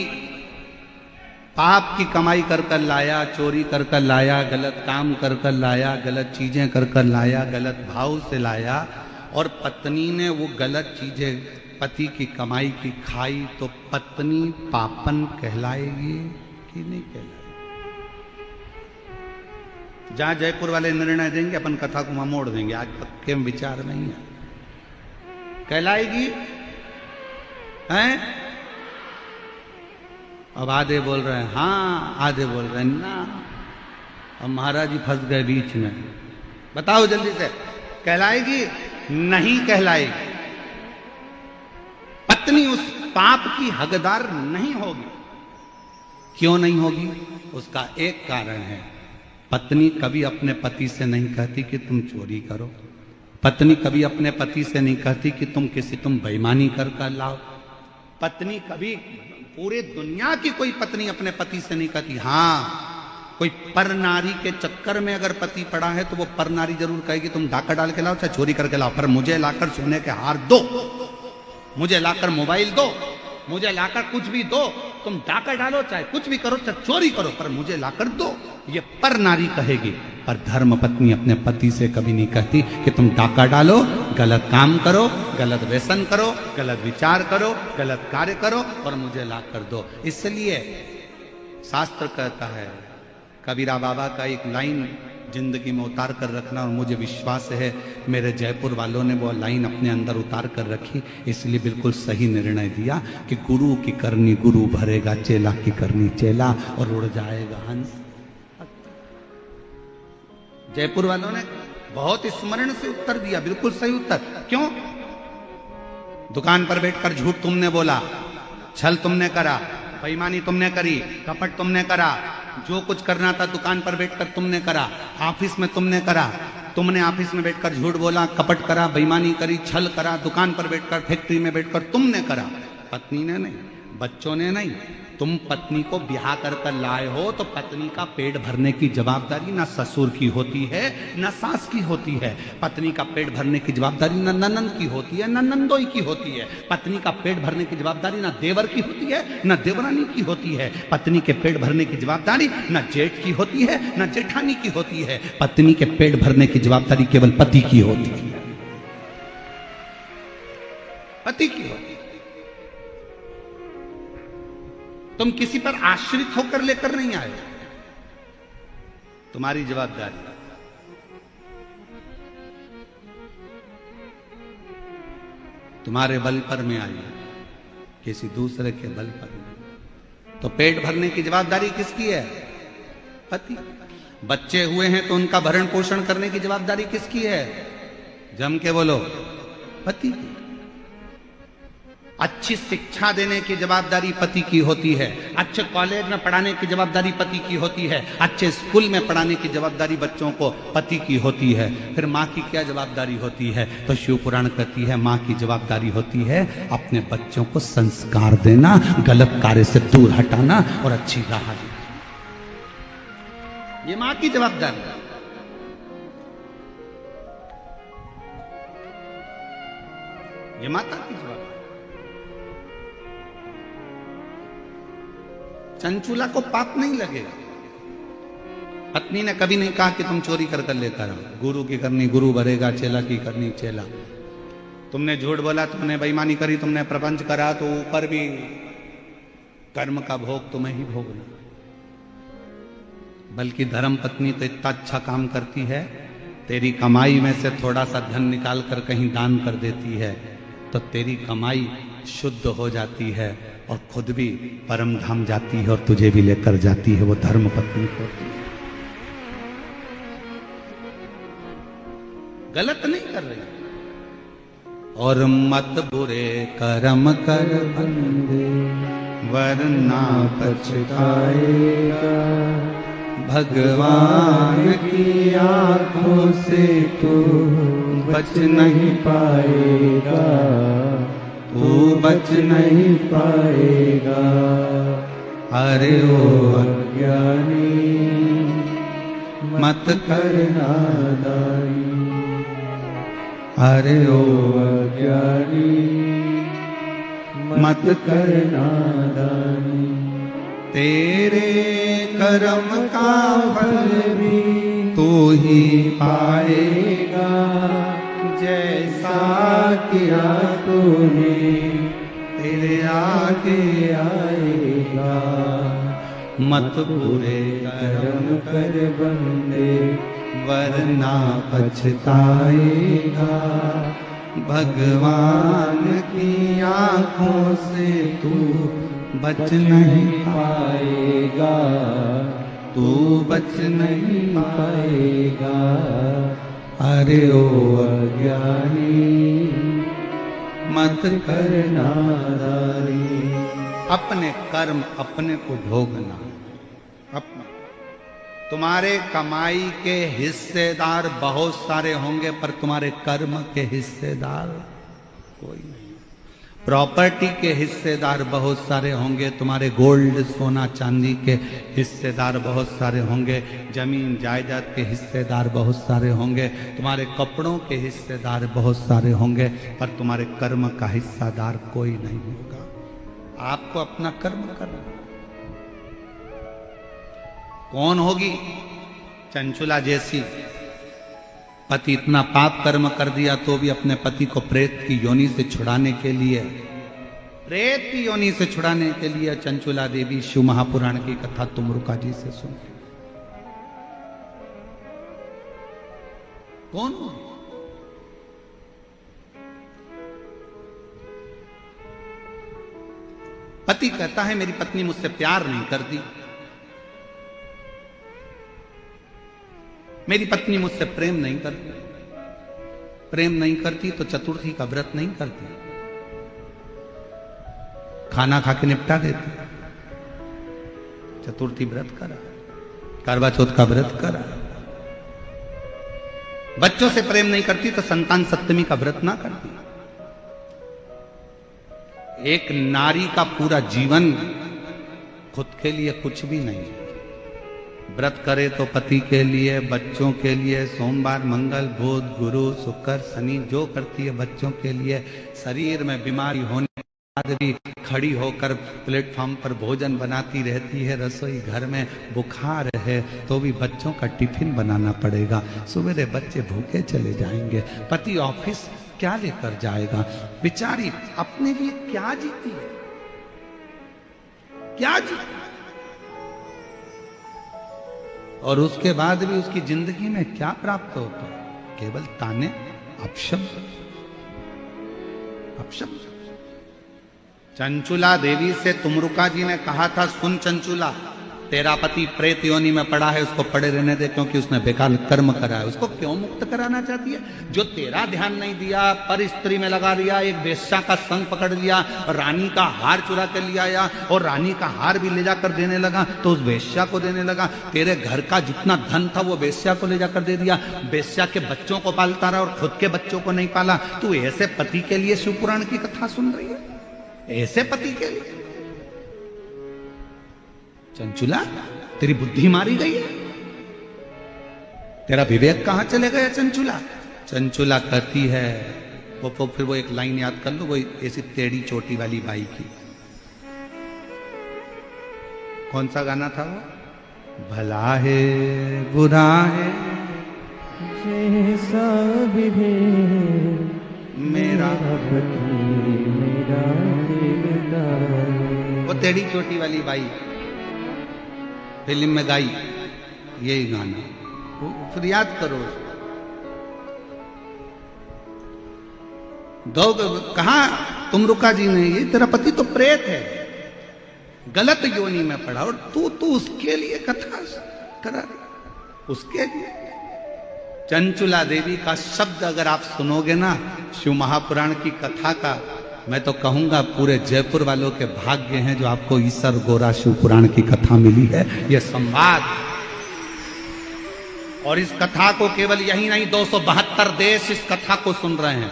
पाप की कमाई कर कर लाया, चोरी कर कर लाया, गलत काम कर कर लाया, गलत चीजें कर कर लाया, गलत भाव से लाया, और पत्नी ने वो गलत चीजें पति की कमाई की खाई, तो पत्नी पापन कहलाएगी कि नहीं कहलाएगी? जहां जयपुर वाले निर्णय देंगे अपन कथा को वहां मोड़ देंगे। आज पक्के में विचार नहीं है। कहलाएगी हैं? अब आधे बोल रहे हैं हाँ, आधे बोल रहे हैं ना। अब महाराज जी फंस गए बीच में। बताओ जल्दी से, कहलाएगी नहीं कहलाएगी? पत्नी उस पाप की हकदार नहीं होगी। क्यों नहीं होगी? उसका एक कारण है, पत्नी कभी अपने पति से नहीं कहती कि तुम चोरी करो। पत्नी कभी अपने पति से नहीं कहती कि तुम बेईमानी कर लाओ। पत्नी कभी, पूरे दुनिया की कोई पत्नी अपने पति से नहीं कहती। हाँ, कोई पर नारी के चक्कर में अगर पति पड़ा है तो वो पर नारी जरूर कहेगी तुम डाका डाल के लाओ चाहे चोरी करके लाओ, पर मुझे लाकर सोने के हार दो, मुझे लाकर मोबाइल दो, मुझे लाकर कुछ भी दो। तुम डाका डालो चाहे कुछ भी करो, चाहे चोरी करो, पर मुझे लाकर दो। ये पर नारी कहेगी। पर धर्म पत्नी अपने पति से कभी नहीं कहती कि तुम डाका डालो, गलत काम करो, गलत व्यसन करो, गलत विचार करो, गलत कार्य करो और मुझे ला कर दो। इसलिए शास्त्र कहता है, कबीरा बाबा का एक लाइन जिंदगी में उतार कर रखना, और मुझे विश्वास है मेरे जयपुर वालों ने वो लाइन अपने अंदर उतार कर रखी, इसलिए बिल्कुल सही निर्णय दिया कि गुरु की करनी गुरु भरेगा, चेला की करनी चेला, और उड़ जाएगा हंस। जयपुर वालों ने बहुत स्मरण से उत्तर दिया, बिल्कुल सही उत्तर। क्यों? दुकान पर बैठकर झूठ तुमने बोला, छल तुमने करा, बेईमानी तुमने करी, कपट तुमने करा, जो कुछ करना था दुकान पर बैठकर तुमने करा, ऑफिस में तुमने करा, तुमने ऑफिस में बैठकर झूठ बोला, कपट करा, बेईमानी करी, छल करा, दुकान पर बैठकर, फैक्ट्री में बैठकर तुमने करा। पत्नी ने नहीं, बच्चों ने नहीं। तुम पत्नी को ब्याह कर कर लाए हो तो पत्नी का पेट भरने की जवाबदारी ना ससुर की होती है ना सास की होती है। पत्नी का पेट भरने की जवाबदारी ना ननंद की होती है ना नंदोई की होती है। पत्नी का पेट भरने की जवाबदारी ना देवर की होती है ना देवरानी की होती है। पत्नी के पेट भरने की जवाबदारी ना जेठ की होती है ना जेठानी की होती है। पत्नी के पेट भरने की जवाबदारी केवल पति की होती है, पति की होती है। तुम किसी पर आश्रित होकर लेकर नहीं आए। तुम्हारी जवाबदारी तुम्हारे बल पर में आई, किसी दूसरे के बल पर नहीं। तो पेट भरने की जवाबदारी किसकी है? पति। बच्चे हुए हैं तो उनका भरण पोषण करने की जवाबदारी किसकी है? जम के बोलो, पति की। अच्छी शिक्षा देने की जवाबदारी पति की होती है, अच्छे कॉलेज में पढ़ाने की जवाबदारी पति की होती है, अच्छे स्कूल में पढ़ाने की जवाबदारी बच्चों को पति की होती है। फिर माँ की क्या जवाबदारी होती है? तो शिव पुराण कहती है माँ की जवाबदारी होती है अपने बच्चों को संस्कार देना, गलत कार्य से दूर हटाना और अच्छी राह देना। ये माँ की जवाबदारी है। ये माता की जवाबदारी। चंचुला को पाप नहीं लगेगा। पत्नी ने कभी नहीं कहा कि तुम चोरी कर कर लेकर आओ। गुरु की करनी गुरु भरेगा, चेला की करनी चेला। तुमने झूठ बोला, तुमने बेईमानी करी, तुमने प्रपंच करा, तो ऊपर भी कर्म का भोग तुम्हें ही भोगना। बल्कि धर्म पत्नी तो इतना अच्छा काम करती है, तेरी कमाई में से थोड़ा सा धन निकाल कर कहीं दान कर देती है, तो तेरी कमाई शुद्ध हो जाती है और खुद भी परम धाम जाती है और तुझे भी लेकर जाती है। वो धर्म पत्नी होती है। गलत नहीं कर रही। और मत बुरे कर्म कर बंदे वरना पछताएगा, भगवान की आंखों से तू बच नहीं पाएगा, तू बच नहीं पाएगा। अरे ओ अज्ञानी मत कर नादानी, अरे ओ अज्ञानी मत कर नादानी। तेरे कर्म का फल भी तू ही पाएगा, जैसा किया तूने तेरे आगे आएगा। मत बुरे कर्म कर बंदे वरना पछताएगा, भगवान की आंखों से तू बच नहीं पाएगा, तू बच नहीं पाएगा। अरे ओ अज्ञानी मत कर नादानी। अपने कर्म अपने को भोगना। अपना तुम्हारे कमाई के हिस्सेदार बहुत सारे होंगे, पर तुम्हारे कर्म के हिस्सेदार कोई नहीं। प्रॉपर्टी के हिस्सेदार बहुत सारे होंगे, तुम्हारे गोल्ड सोना चांदी के हिस्सेदार बहुत सारे होंगे, जमीन जायदाद के हिस्सेदार बहुत सारे होंगे, तुम्हारे कपड़ों के हिस्सेदार बहुत सारे होंगे, पर तुम्हारे कर्म का हिस्सेदार कोई नहीं होगा। आपको अपना कर्म करना। कौन होगी? चंचुला जैसी। पति इतना पाप कर्म कर दिया तो भी अपने पति को प्रेत की योनि से छुड़ाने के लिए, प्रेत की योनि से छुड़ाने के लिए चंचुला देवी शिव महापुराण की कथा तुमरुका जी से सुन। कौन? पति कहता है मेरी पत्नी मुझसे प्यार नहीं करती, मेरी पत्नी मुझसे प्रेम नहीं करती। प्रेम नहीं करती तो चतुर्थी का व्रत नहीं करती, खाना खा के निपटा देती। चतुर्थी व्रत करा, करवा चौथ का व्रत करा। बच्चों से प्रेम नहीं करती तो संतान सप्तमी का व्रत ना करती। एक नारी का पूरा जीवन खुद के लिए कुछ भी नहीं है। व्रत करे तो पति के लिए, बच्चों के लिए, सोमवार मंगल बुध गुरु शुक्र शनि जो करती है बच्चों के लिए। शरीर में बीमारी होने के बाद भी खड़ी होकर प्लेटफॉर्म पर भोजन बनाती रहती है। रसोई घर में बुखार है तो भी बच्चों का टिफिन बनाना पड़ेगा। सवेरे बच्चे भूखे चले जाएंगे, पति ऑफिस क्या लेकर जाएगा? बेचारी अपने लिए क्या जीती है? क्या जी? और उसके बाद भी उसकी जिंदगी में क्या प्राप्त होता है? केवल ताने, अपशब्द, अपशब्द। चंचुला देवी से तुमरुका जी ने कहा था, सुन चंचुला, तेरा पति प्रेत योनि में पड़ा है, उसको पड़े रहने दे, क्योंकि उसने बेकार कर्म करा है। उसको क्यों मुक्त कराना चाहती है? जो तेरा ध्यान नहीं दिया, पर स्त्री में लगा दिया, एक वेश्या का संग पकड़ लिया, रानी का हार चुरा कर लिया आया, और रानी का हार भी ले जाकर देने लगा, तो उस वेश्या को देने लगा। तेरे घर का जितना धन था वो वेश्या को ले जाकर दे दिया। वेश्या के बच्चों को पालता रहा और खुद के बच्चों को नहीं पाला। तू ऐसे पति के लिए शिवपुराण की कथा सुन रही है? ऐसे पति के लिए? चंचुला, तेरी बुद्धि मारी गई है, तेरा विवेक कहां चले गया चंचुला? चंचुला कहती है, वो फिर वो एक लाइन याद कर लो, वो ऐसी टेढ़ी चोटी वाली बाई की। कौन सा गाना था वो? भला है बुरा है जैसा भी है मेरा पति मेरा दिलदार। वो टेढ़ी चोटी वाली बाई फिल्म में गाई यही गाना, फिर याद करो। दो कहा तुमरुका जी ने, ये तेरा पति तो प्रेत है, गलत योनि में पड़ा, और तू उसके लिए कथा करा, उसके लिए। चंचुला देवी का शब्द अगर आप सुनोगे ना शिव महापुराण की कथा का, मैं तो कहूंगा पूरे जयपुर वालों के भाग्य हैं जो आपको ईसर गोरा शिव पुराण की कथा मिली है। यह संवाद, और इस कथा को केवल यही नहीं, 272 देश इस कथा को सुन रहे हैं।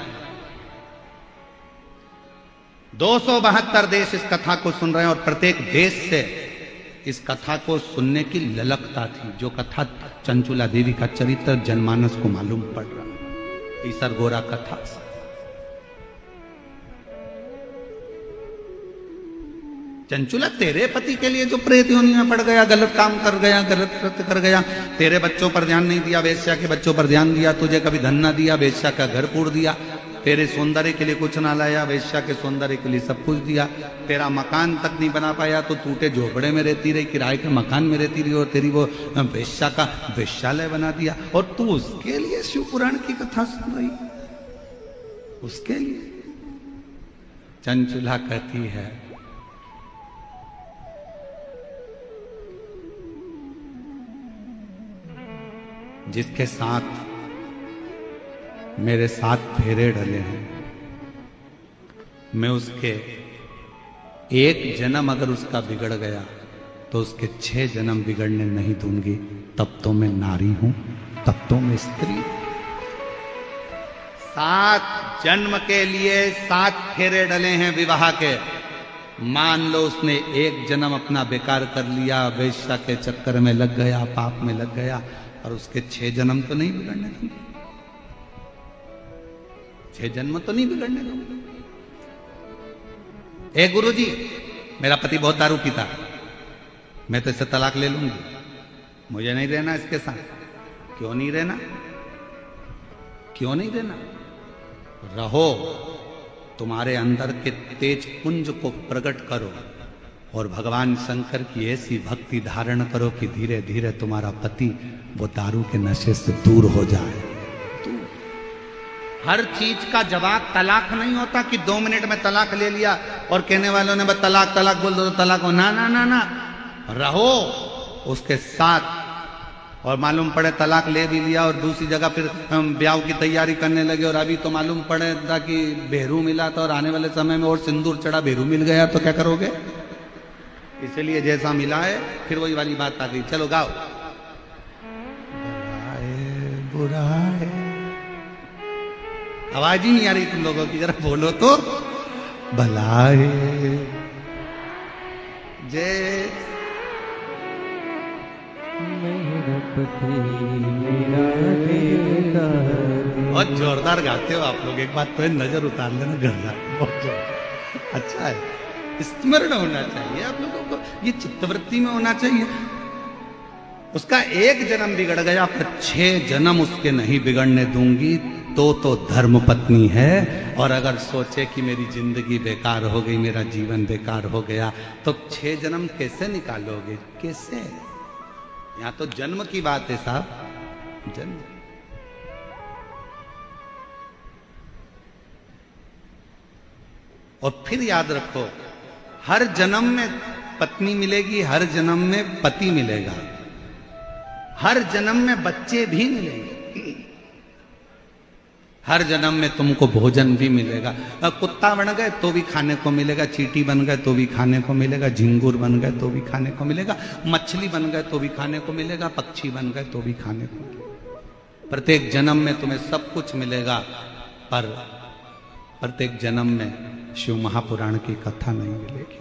272 देश इस कथा को सुन रहे हैं, और प्रत्येक देश से इस कथा को सुनने की ललकता थी। जो कथा चंचुला देवी का चरित्र जनमानस को मालूम पड़ रहा, ईसर गोरा कथा। चंचुला, तेरे पति के लिए जो प्रेत योनि में पड़ गया, गलत काम कर गया, गलत कृत्य कर गया, तेरे बच्चों पर ध्यान नहीं दिया, वेश्या के बच्चों पर ध्यान दिया, तुझे कभी धन ना दिया, वेश्या का घर पूर दिया, तेरे सौंदर्य के लिए कुछ ना लाया, वेश्या के सौंदर्य के लिए सब कुछ दिया, तेरा मकान तक नहीं बना पाया तो टूटे झोपड़े में रहती रही, किराए के मकान में रहती रही, और तेरी वो वेश्या का वेश्यालय बना दिया, और तू उसके लिए शिव पुराण की कथा सुन रही? उसके लिए? चंचुला कहती है, जिसके साथ मेरे 7 फेरे डले हैं, मैं उसके एक जन्म अगर उसका बिगड़ गया तो उसके 6 जन्म बिगड़ने नहीं दूंगी। तब तो मैं नारी हूं, तब तो मैं स्त्री। 7 जन्म के लिए 7 फेरे डले हैं विवाह के। मान लो उसने एक जन्म अपना बेकार कर लिया, वेश्या के चक्कर में लग गया, पाप में लग गया, और उसके 6 जन्म तो नहीं बिगड़ने दूंगी। 6 जन्म तो नहीं बिगड़ने दूंगी। ए गुरुजी, मेरा पति बहुत दारू पीता, मैं तो इससे तलाक ले लूंगी, मुझे नहीं रहना इसके साथ। क्यों नहीं रहना? क्यों नहीं रहना? रहो, तुम्हारे अंदर के तेज पुंज को प्रकट करो, और भगवान शंकर की ऐसी भक्ति धारण करो कि धीरे धीरे तुम्हारा पति वो दारू के नशे से दूर हो जाए। हर चीज का जवाब तलाक नहीं होता कि 2 मिनट में तलाक ले लिया और कहने वालों ने बस तलाक तलाक बोल दो तो तलाक हो। ना ना ना ना, रहो उसके साथ, और मालूम पड़े तलाक ले भी लिया और दूसरी जगह फिर हम ब्याह की तैयारी करने लगे, और अभी तो मालूम पड़े था कि बेहरू मिला था, और आने वाले समय में और सिंदूर चढ़ा बेहरू मिल गया, तो क्या करोगे? इसलिए जैसा मिला है फिर वही वाली बात आ गई। चलो गाओ। बुरा है, आवाज ही नहीं आ रही तुम लोगों की, जरा बोलो तो। भला है जय मेरा पति मेरा दिलदार। बहुत जोरदार गाते हो आप लोग। एक बात तो नजर उतार लेना, घर जाके बहुत जोरदार। अच्छा है, स्मरण होना चाहिए आप लोगों को, ये चित्तवृत्ति में होना चाहिए। उसका एक जन्म बिगड़ गया पर 6 जन्म उसके नहीं बिगड़ने दूंगी, तो धर्म पत्नी है। और अगर सोचे कि मेरी जिंदगी बेकार हो गई, मेरा जीवन बेकार हो गया, तो 6 जन्म कैसे निकालोगे? कैसे? यहां तो जन्म की बात है साहब, जन्म। और फिर याद रखो, हर जन्म में पत्नी मिलेगी, हर जन्म में पति मिलेगा, हर जन्म में बच्चे भी मिलेंगे, हर जन्म में तुमको भोजन भी मिलेगा। कुत्ता बन गए तो भी खाने को मिलेगा, चींटी बन गए तो भी खाने को मिलेगा, झिंगुर बन गए तो भी खाने को मिलेगा, मछली बन गए तो भी खाने को मिलेगा, पक्षी बन गए तो भी खाने को मिलेगा। प्रत्येक जन्म में तुम्हें सब कुछ मिलेगा, पर प्रत्येक जन्म में शिव महापुराण की कथा नहीं मिलेगी।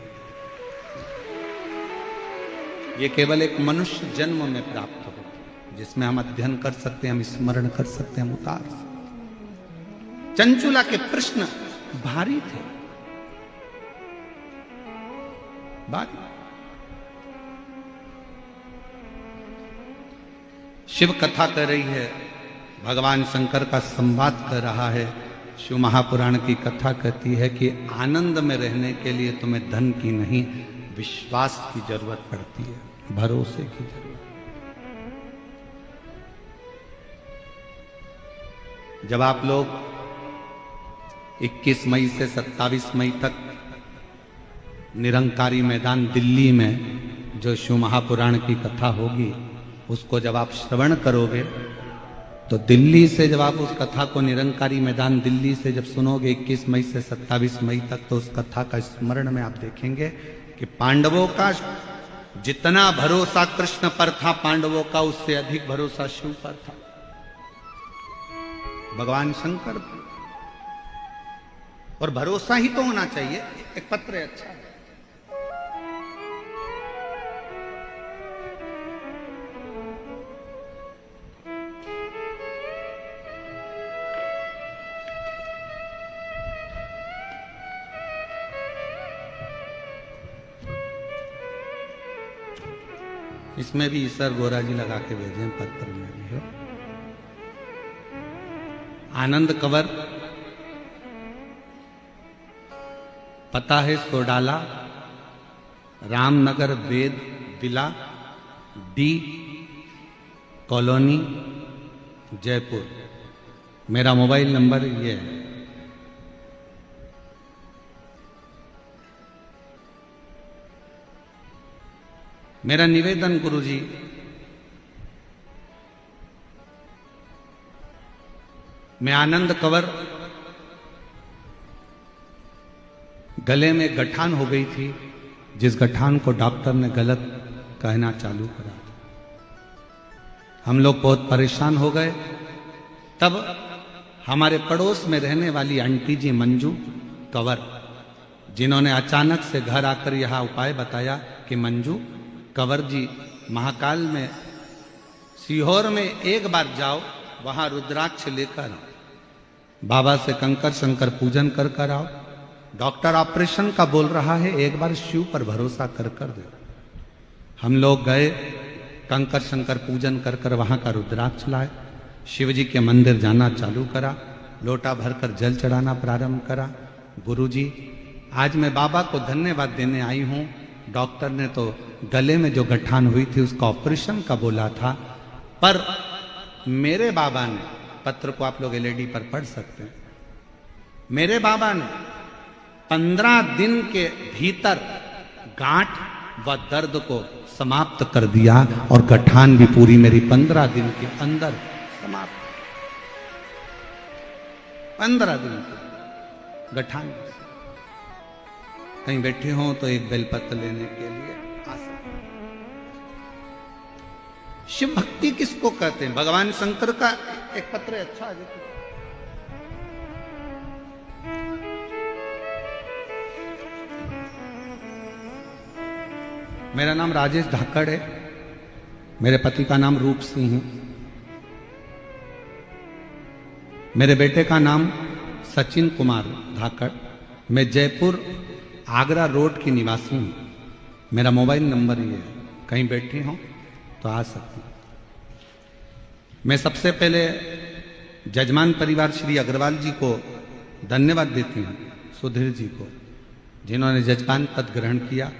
ये केवल एक मनुष्य जन्म में प्राप्त होती है, जिसमें हम अध्ययन कर सकते हैं, हम स्मरण कर सकते हैं, हम उतार सकते हैं। चंचुला के प्रश्न भारी थे, भारी। शिव कथा कर रही है, भगवान शंकर का संवाद कर रहा है। शिव महापुराण की कथा कहती है कि आनंद में रहने के लिए तुम्हें धन की नहीं, विश्वास की जरूरत पड़ती है, भरोसे की जरूरत। जब आप लोग 21 मई से 27 मई तक निरंकारी मैदान दिल्ली में जो शिव महापुराण की कथा होगी, उसको जब आप श्रवण करोगे, तो दिल्ली से जब आप उस कथा को निरंकारी मैदान दिल्ली से जब सुनोगे 21 मई से 27 मई तक, तो उस कथा का स्मरण में आप देखेंगे कि पांडवों का जितना भरोसा कृष्ण पर था, पांडवों का उससे अधिक भरोसा शिव पर था, भगवान शंकर पर। और भरोसा ही तो होना चाहिए। एक पत्र है, अच्छा है। इसमें भी ईश्वर गोरा जी लगा के भेजे हैं, पत्र में भी है। आनंद कंवर, पता है सोडाला, रामनगर वेद विला, डी कॉलोनी, जयपुर। मेरा मोबाइल नंबर ये है। मेरा निवेदन गुरुजी, मैं आनंद कंवर, गले में गठान हो गई थी, जिस गठान को डॉक्टर ने गलत कहना चालू करा। हम लोग बहुत परेशान हो गए। तब हमारे पड़ोस में रहने वाली आंटी जी मंजू कंवर, जिन्होंने अचानक से घर आकर यह उपाय बताया कि मंजू कंवर जी, महाकाल में सीहोर में एक बार जाओ, वहां रुद्राक्ष लेकर बाबा से कंकर शंकर पूजन कर कर आओ। डॉक्टर ऑपरेशन का बोल रहा है, एक बार शिव पर भरोसा कर कर दो। हम लोग गए, कंकर शंकर पूजन कर कर वहां का रुद्राक्ष लाए, शिव जी के मंदिर जाना चालू करा, लोटा भरकर जल चढ़ाना प्रारंभ करा। गुरुजी, आज मैं बाबा को धन्यवाद देने आई हूं। डॉक्टर ने तो गले में जो गठान हुई थी उसका ऑपरेशन का बोला था, पर मेरे बाबा ने, पत्र को आप लोग एलईडी पर पढ़ सकते हैं, मेरे बाबा ने 15 दिन के भीतर गांठ व दर्द को समाप्त कर दिया, और गठान भी पूरी मेरी 15 दिन के अंदर समाप्त। 15 दिन के गठान। कहीं बैठे हो तो एक बेलपत्र लेने के लिए आ सकते। शिव भक्ति किसको कहते हैं? भगवान शंकर का एक पत्र है, अच्छा है। मेरा नाम राजेश धाकड़ है, मेरे पति का नाम रूप सिंह है, मेरे बेटे का नाम सचिन कुमार धाकड़। मैं जयपुर आगरा रोड की निवासी हूं। मेरा मोबाइल नंबर ये है। कहीं बैठे हो तो आ सकते हैं। मैं सबसे पहले जजमान परिवार श्री अग्रवाल जी को धन्यवाद देती हूँ, सुधीर जी को, जिन्होंने जजमान पद ग्रहण किया,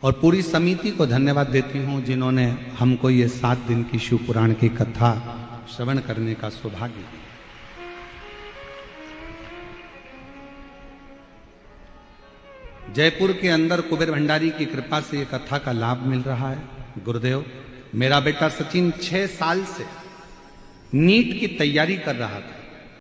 और पूरी समिति को धन्यवाद देती हूँ जिन्होंने हमको ये 7 दिन की शिव पुराण की कथा श्रवण करने का सौभाग्य दिया। जयपुर के अंदर कुबेर भंडारी की कृपा से ये कथा का लाभ मिल रहा है। गुरुदेव, मेरा बेटा सचिन 6 साल से नीट की तैयारी कर रहा था।